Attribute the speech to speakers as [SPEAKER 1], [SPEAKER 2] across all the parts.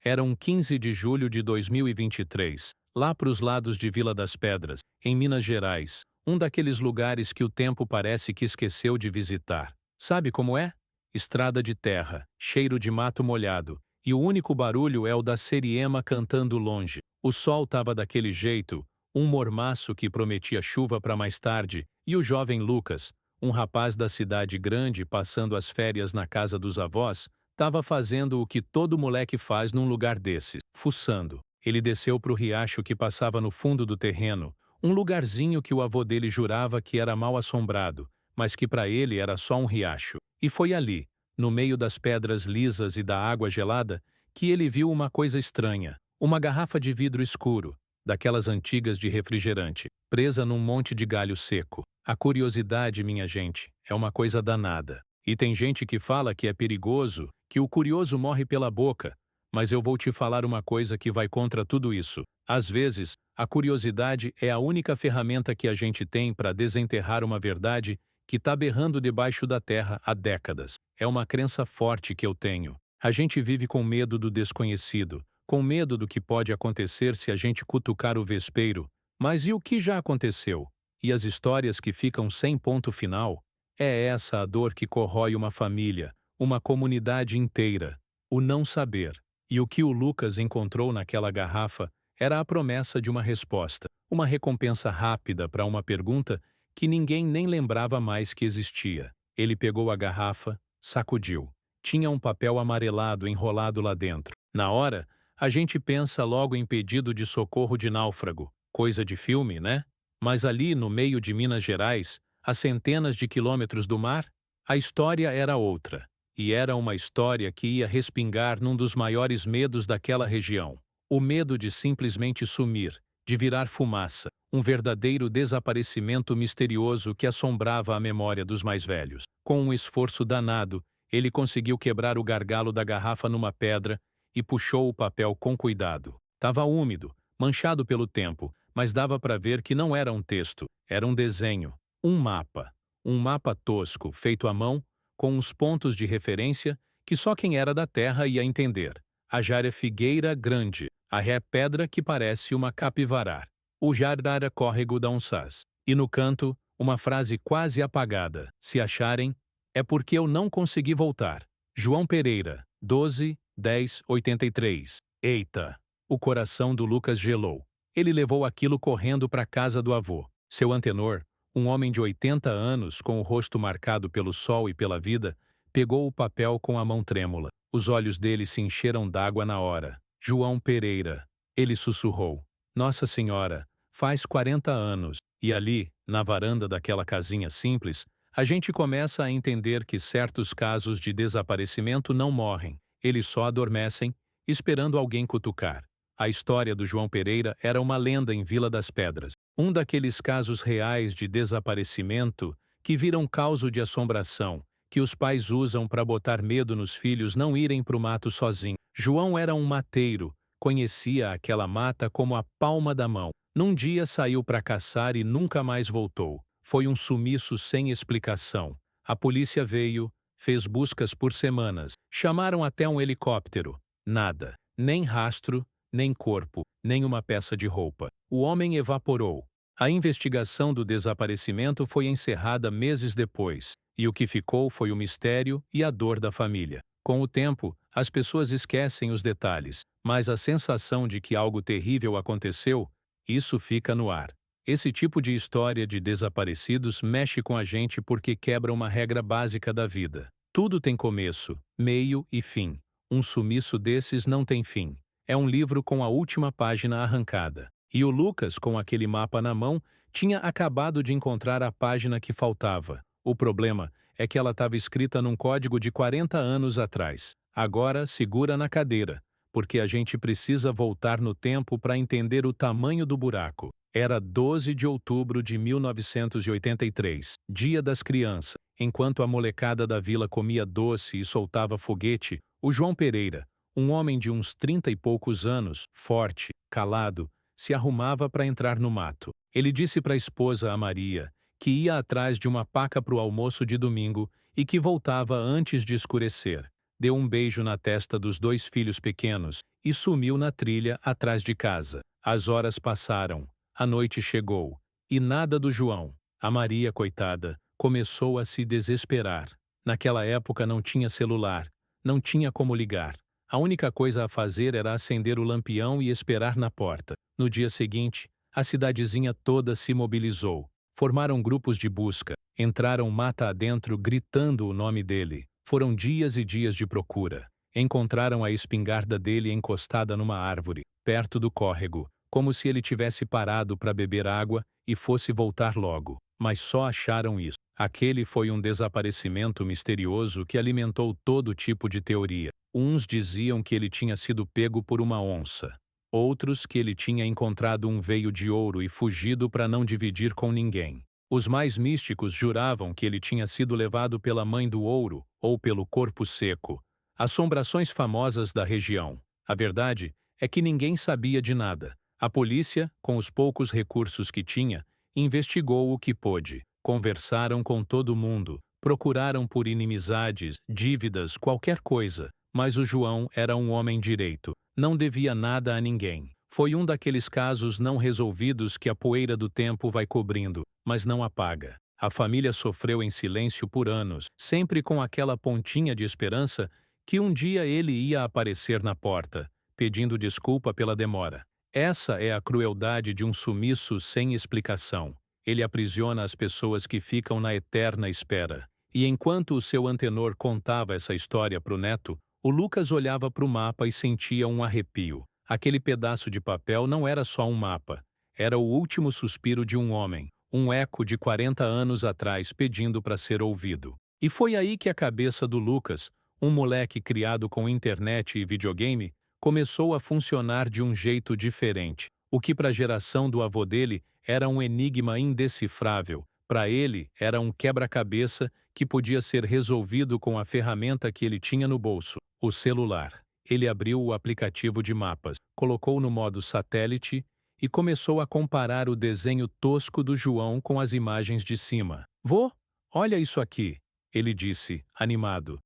[SPEAKER 1] Era um 15 de julho de 2023, lá para os lados de Vila das Pedras, em Minas Gerais, um daqueles lugares que o tempo parece que esqueceu de visitar. Sabe como é? Estrada de terra, cheiro de mato molhado, e o único barulho é o da seriema cantando longe. O sol estava daquele jeito, um mormaço que prometia chuva para mais tarde, e o jovem Lucas, um rapaz da cidade grande passando as férias na casa dos avós, estava fazendo o que todo moleque faz num lugar desses, fuçando. Ele desceu para o riacho que passava no fundo do terreno, um lugarzinho que o avô dele jurava que era mal assombrado, mas que para ele era só um riacho. E foi ali, no meio das pedras lisas e da água gelada, que ele viu uma coisa estranha, uma garrafa de vidro escuro, daquelas antigas de refrigerante, presa num monte de galho seco. A curiosidade, minha gente, é uma coisa danada. E tem gente que fala que é perigoso, que o curioso morre pela boca, mas eu vou te falar uma coisa que vai contra tudo isso. Às vezes, a curiosidade é a única ferramenta que a gente tem para desenterrar uma verdade que está berrando debaixo da terra há décadas. É uma crença forte que eu tenho. A gente vive com medo do desconhecido, com medo do que pode acontecer se a gente cutucar o vespeiro. Mas e o que já aconteceu? E as histórias que ficam sem ponto final? É essa a dor que corrói uma família, uma comunidade inteira. O não saber. E o que o Lucas encontrou naquela garrafa era a promessa de uma resposta, uma recompensa rápida para uma pergunta que ninguém nem lembrava mais que existia. Ele pegou a garrafa, sacudiu. Tinha um papel amarelado enrolado lá dentro. Na hora, a gente pensa logo em pedido de socorro de náufrago, coisa de filme, né? Mas ali, no meio de Minas Gerais, a centenas de quilômetros do mar, a história era outra. E era uma história que ia respingar num dos maiores medos daquela região. O medo de simplesmente sumir, de virar fumaça, um verdadeiro desaparecimento misterioso que assombrava a memória dos mais velhos. Com um esforço danado, ele conseguiu quebrar o gargalo da garrafa numa pedra e puxou o papel com cuidado. Tava úmido, manchado pelo tempo, mas dava para ver que não era um texto, era um desenho, um mapa. Um mapa tosco, feito à mão, com uns pontos de referência que só quem era da terra ia entender. A Jara Figueira Grande, a ré pedra que parece uma capivarar. O Jarara Córrego da Unsás. E no canto, uma frase quase apagada. Se acharem, é porque eu não consegui voltar. João Pereira, 12/10/83. Eita! O coração do Lucas gelou. Ele levou aquilo correndo para a casa do avô. Seu antenor, um homem de 80 anos, com o rosto marcado pelo sol e pela vida, pegou o papel com a mão trêmula. Os olhos dele se encheram d'água na hora. João Pereira. Ele sussurrou. Nossa Senhora, faz 40 anos. E ali, na varanda daquela casinha simples, a gente começa a entender que certos casos de desaparecimento não morrem. Eles só adormecem, esperando alguém cutucar. A história do João Pereira era uma lenda em Vila das Pedras. Um daqueles casos reais de desaparecimento que viram causo de assombração, que os pais usam para botar medo nos filhos não irem para o mato sozinhos. João era um mateiro, conhecia aquela mata como a palma da mão. Num dia saiu para caçar e nunca mais voltou. Foi um sumiço sem explicação. A polícia veio, fez buscas por semanas, chamaram até um helicóptero. Nada, nem rastro, nem corpo, nem uma peça de roupa. O homem evaporou. A investigação do desaparecimento foi encerrada meses depois, e o que ficou foi o mistério e a dor da família. Com o tempo, as pessoas esquecem os detalhes, mas a sensação de que algo terrível aconteceu, isso fica no ar. Esse tipo de história de desaparecidos mexe com a gente porque quebra uma regra básica da vida. Tudo tem começo, meio e fim. Um sumiço desses não tem fim. É um livro com a última página arrancada. E o Lucas, com aquele mapa na mão, tinha acabado de encontrar a página que faltava. O problema é que ela estava escrita num código de 40 anos atrás. Agora segura na cadeira, porque a gente precisa voltar no tempo para entender o tamanho do buraco. Era 12 de outubro de 1983, Dia das Crianças. Enquanto a molecada da vila comia doce e soltava foguete, o João Pereira, um homem de uns 30 e poucos anos, forte, calado, se arrumava para entrar no mato. Ele disse para a esposa, a Maria, que ia atrás de uma paca para o almoço de domingo e que voltava antes de escurecer. deu um beijo na testa dos dois filhos pequenos e sumiu na trilha atrás de casa. As horas passaram, a noite chegou, e nada do João. A Maria, coitada, começou a se desesperar. Naquela época não tinha celular, não tinha como ligar. A única coisa a fazer era acender o lampião e esperar na porta. No dia seguinte, a cidadezinha toda se mobilizou. Formaram grupos de busca, entraram mata adentro gritando o nome dele. Foram dias e dias de procura. Encontraram a espingarda dele encostada numa árvore, perto do córrego, como se ele tivesse parado para beber água e fosse voltar logo. Mas só acharam isso. Aquele foi um desaparecimento misterioso que alimentou todo tipo de teoria. Uns diziam que ele tinha sido pego por uma onça. Outros que ele tinha encontrado um veio de ouro e fugido para não dividir com ninguém. Os mais místicos juravam que ele tinha sido levado pela mãe do ouro ou pelo corpo seco. Assombrações famosas da região. A verdade é que ninguém sabia de nada. A polícia, com os poucos recursos que tinha, investigou o que pôde. Conversaram com todo mundo, procuraram por inimizades, dívidas, qualquer coisa. Mas o João era um homem direito, não devia nada a ninguém. Foi um daqueles casos não resolvidos que a poeira do tempo vai cobrindo, mas não apaga. A família sofreu em silêncio por anos, sempre com aquela pontinha de esperança que um dia ele ia aparecer na porta, pedindo desculpa pela demora. Essa é a crueldade de um sumiço sem explicação. Ele aprisiona as pessoas que ficam na eterna espera. E enquanto o seu antenor contava essa história para o neto, o Lucas olhava para o mapa e sentia um arrepio. Aquele pedaço de papel não era só um mapa. Era o último suspiro de um homem, um eco de 40 anos atrás pedindo para ser ouvido. E foi aí que a cabeça do Lucas, um moleque criado com internet e videogame, começou a funcionar de um jeito diferente. O que para a geração do avô dele era um enigma indecifrável, para ele era um quebra-cabeça que podia ser resolvido com a ferramenta que ele tinha no bolso, o celular. Ele abriu o aplicativo de mapas, colocou no modo satélite e começou a comparar o desenho tosco do João com as imagens de cima. Vô, olha isso aqui, ele disse, animado.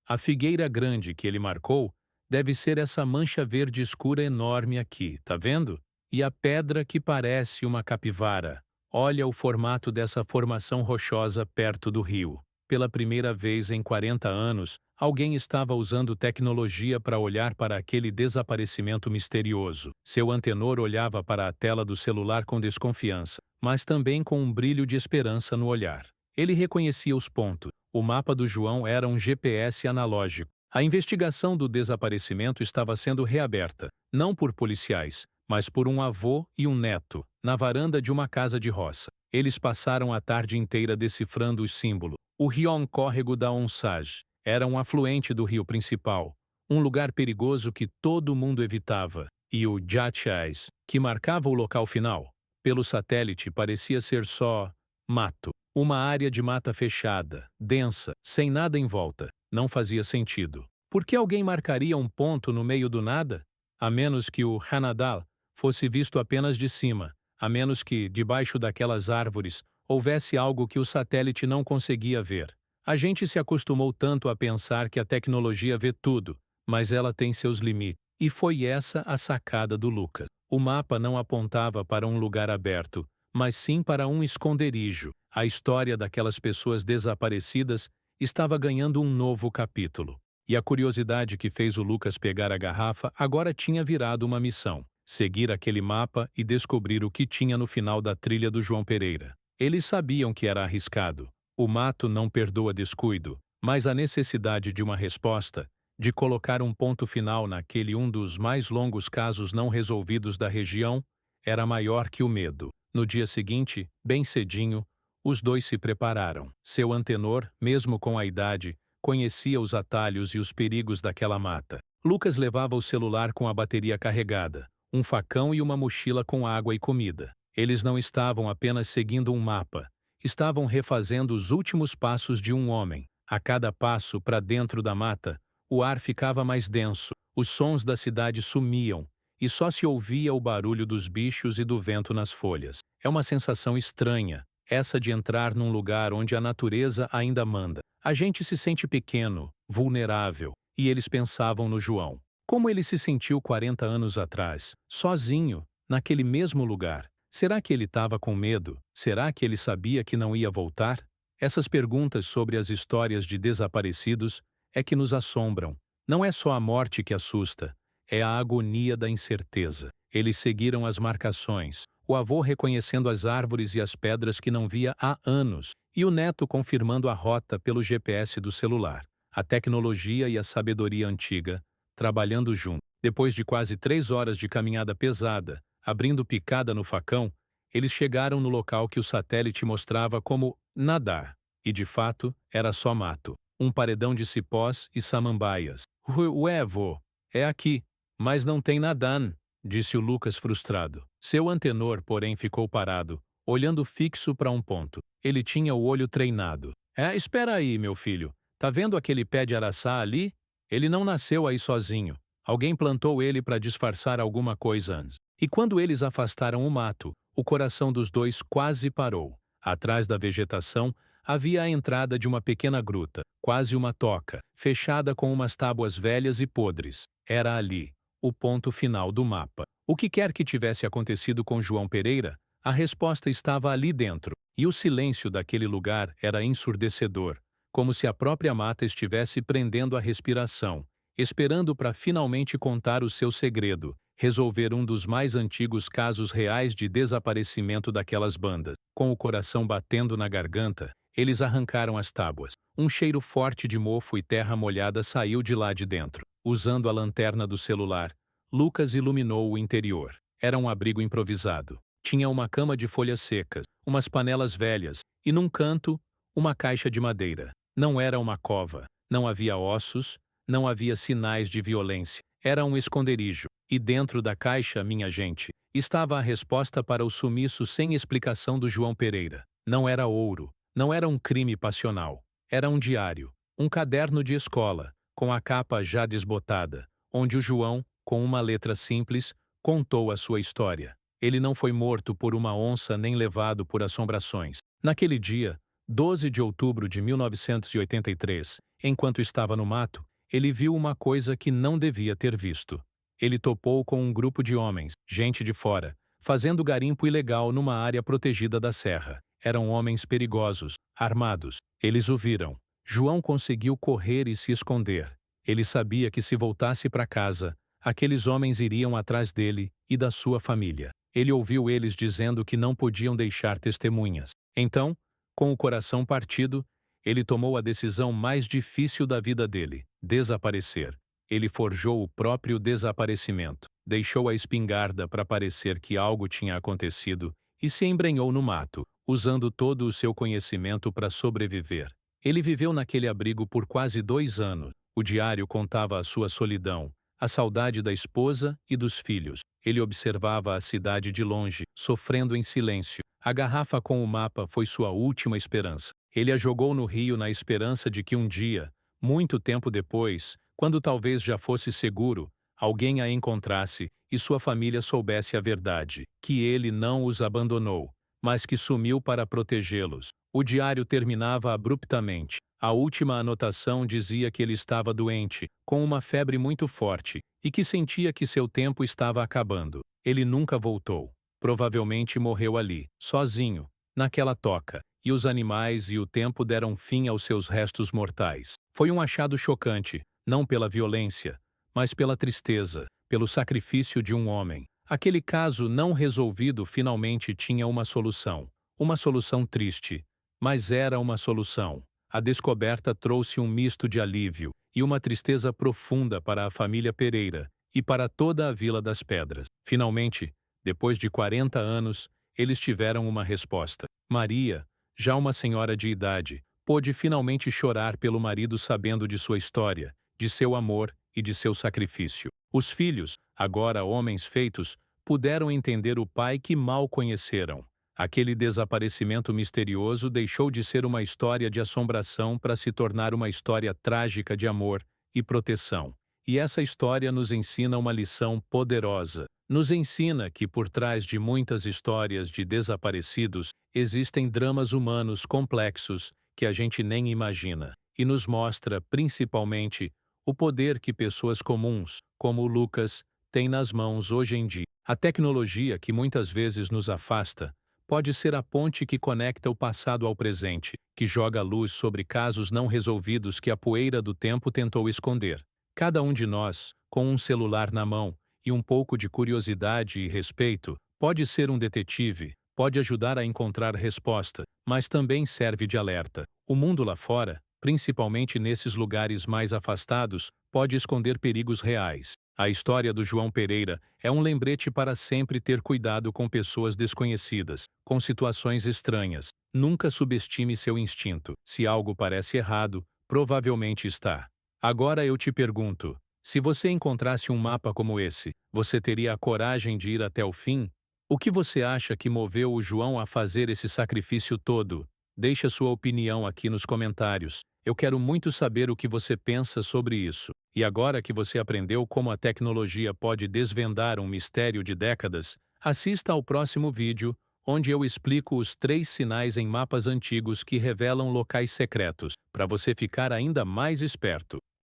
[SPEAKER 1] A figueira grande que ele marcou deve ser essa mancha verde escura enorme aqui, tá vendo? E a pedra que parece uma capivara. Olha o formato dessa formação rochosa perto do rio. Pela primeira vez em 40 anos, alguém estava usando tecnologia para olhar para aquele desaparecimento misterioso. Seu antenor olhava para a tela do celular com desconfiança, mas também com um brilho de esperança no olhar. Ele reconhecia os pontos. O mapa do João era um GPS analógico. A investigação do desaparecimento estava sendo reaberta, não por policiais, mas por um avô e um neto, na varanda de uma casa de roça. Eles passaram a tarde inteira decifrando os símbolos. O Rion Córrego da Onsage era um afluente do rio principal, um lugar perigoso que todo mundo evitava, e o Jatiais, que marcava o local final. Pelo satélite parecia ser só mato. Uma área de mata fechada, densa, sem nada em volta. Não fazia sentido. Por que alguém marcaria um ponto no meio do nada? A menos que o Hanadal fosse visto apenas de cima, a menos que, debaixo daquelas árvores, houvesse algo que o satélite não conseguia ver. A gente se acostumou tanto a pensar que a tecnologia vê tudo, mas ela tem seus limites. E foi essa a sacada do Lucas. O mapa não apontava para um lugar aberto, mas sim para um esconderijo. A história daquelas pessoas desaparecidas estava ganhando um novo capítulo. E a curiosidade que fez o Lucas pegar a garrafa agora tinha virado uma missão: seguir aquele mapa e descobrir o que tinha no final da trilha do João Pereira. Eles sabiam que era arriscado. O mato não perdoa descuido, mas a necessidade de uma resposta, de colocar um ponto final naquele um dos mais longos casos não resolvidos da região, era maior que o medo. No dia seguinte, bem cedinho, os dois se prepararam. Seu antenor, mesmo com a idade, conhecia os atalhos e os perigos daquela mata. Lucas levava o celular com a bateria carregada, um facão e uma mochila com água e comida. Eles não estavam apenas seguindo um mapa, estavam refazendo os últimos passos de um homem. A cada passo para dentro da mata, o ar ficava mais denso, os sons da cidade sumiam, e só se ouvia o barulho dos bichos e do vento nas folhas. É uma sensação estranha, essa de entrar num lugar onde a natureza ainda manda. A gente se sente pequeno, vulnerável, e eles pensavam no João. Como ele se sentiu 40 anos atrás, sozinho, naquele mesmo lugar? Será que ele estava com medo? Será que ele sabia que não ia voltar? Essas perguntas sobre as histórias de desaparecidos é que nos assombram. Não é só a morte que assusta, é a agonia da incerteza. Eles seguiram as marcações, o avô reconhecendo as árvores e as pedras que não via há anos, e o neto confirmando a rota pelo GPS do celular. A tecnologia e a sabedoria antiga, trabalhando juntos. Depois de quase 3 horas de caminhada pesada, abrindo picada no facão, eles chegaram no local que o satélite mostrava como nadar. E de fato, era só mato. Um paredão de cipós e samambaias. Ué, vô, é aqui. Mas não tem nadan, disse o Lucas frustrado. Seu antenor, porém, ficou parado, olhando fixo para um ponto. Ele tinha o olho treinado. Espera aí, meu filho. Tá vendo aquele pé de araçá ali? Ele não nasceu aí sozinho. Alguém plantou ele para disfarçar alguma coisa antes. E quando eles afastaram o mato, o coração dos dois quase parou. Atrás da vegetação, havia a entrada de uma pequena gruta, quase uma toca, fechada com umas tábuas velhas e podres. Era ali, o ponto final do mapa. O que quer que tivesse acontecido com João Pereira, a resposta estava ali dentro, e o silêncio daquele lugar era ensurdecedor, como se a própria mata estivesse prendendo a respiração, esperando para finalmente contar o seu segredo, resolver um dos mais antigos casos reais de desaparecimento daquelas bandas. Com o coração batendo na garganta, eles arrancaram as tábuas. Um cheiro forte de mofo e terra molhada saiu de lá de dentro. Usando a lanterna do celular, Lucas iluminou o interior. Era um abrigo improvisado. Tinha uma cama de folhas secas, umas panelas velhas e, num canto, uma caixa de madeira. Não era uma cova. Não havia ossos, não havia sinais de violência. Era um esconderijo. E dentro da caixa, minha gente, estava a resposta para o sumiço sem explicação do João Pereira. Não era ouro, não era um crime passional. Era um diário, um caderno de escola, com a capa já desbotada, onde o João, com uma letra simples, contou a sua história. Ele não foi morto por uma onça nem levado por assombrações. Naquele dia, 12 de outubro de 1983, enquanto estava no mato, ele viu uma coisa que não devia ter visto. Ele topou com um grupo de homens, gente de fora, fazendo garimpo ilegal numa área protegida da serra. Eram homens perigosos, armados. Eles o viram. João conseguiu correr e se esconder. Ele sabia que se voltasse para casa, aqueles homens iriam atrás dele e da sua família. Ele ouviu eles dizendo que não podiam deixar testemunhas. Então, com o coração partido, ele tomou a decisão mais difícil da vida dele: desaparecer. Ele forjou o próprio desaparecimento, deixou a espingarda para parecer que algo tinha acontecido e se embrenhou no mato, usando todo o seu conhecimento para sobreviver. Ele viveu naquele abrigo por quase 2 anos. O diário contava a sua solidão, a saudade da esposa e dos filhos. Ele observava a cidade de longe, sofrendo em silêncio. A garrafa com o mapa foi sua última esperança. Ele a jogou no rio na esperança de que um dia, muito tempo depois, quando talvez já fosse seguro, alguém a encontrasse e sua família soubesse a verdade, que ele não os abandonou, mas que sumiu para protegê-los. O diário terminava abruptamente. A última anotação dizia que ele estava doente, com uma febre muito forte, e que sentia que seu tempo estava acabando. Ele nunca voltou. Provavelmente morreu ali, sozinho, naquela toca, e os animais e o tempo deram fim aos seus restos mortais. Foi um achado chocante, não pela violência, mas pela tristeza, pelo sacrifício de um homem. Aquele caso não resolvido finalmente tinha uma solução. Uma solução triste, mas era uma solução. A descoberta trouxe um misto de alívio e uma tristeza profunda para a família Pereira e para toda a Vila das Pedras. Finalmente, depois de 40 anos, eles tiveram uma resposta. Maria, já uma senhora de idade, pôde finalmente chorar pelo marido sabendo de sua história, de seu amor e de seu sacrifício. Os filhos, agora homens feitos, puderam entender o pai que mal conheceram. Aquele desaparecimento misterioso deixou de ser uma história de assombração para se tornar uma história trágica de amor e proteção. E essa história nos ensina uma lição poderosa. Nos ensina que por trás de muitas histórias de desaparecidos existem dramas humanos complexos que a gente nem imagina. e nos mostra, principalmente, o poder que pessoas comuns, como o Lucas, têm nas mãos hoje em dia. A tecnologia, que muitas vezes nos afasta, pode ser a ponte que conecta o passado ao presente, que joga luz sobre casos não resolvidos que a poeira do tempo tentou esconder. Cada um de nós, com um celular na mão e um pouco de curiosidade e respeito, pode ser um detetive, pode ajudar a encontrar resposta, mas também serve de alerta. O mundo lá fora, principalmente nesses lugares mais afastados, pode esconder perigos reais. A história do João Pereira é um lembrete para sempre ter cuidado com pessoas desconhecidas, com situações estranhas. Nunca subestime seu instinto. Se algo parece errado, provavelmente está. Agora eu te pergunto: se você encontrasse um mapa como esse, você teria a coragem de ir até o fim? O que você acha que moveu o João a fazer esse sacrifício todo? Deixe a sua opinião aqui nos comentários. Eu quero muito saber o que você pensa sobre isso. E agora que você aprendeu como a tecnologia pode desvendar um mistério de décadas, assista ao próximo vídeo, onde eu explico os 3 sinais em mapas antigos que revelam locais secretos, para você ficar ainda mais esperto.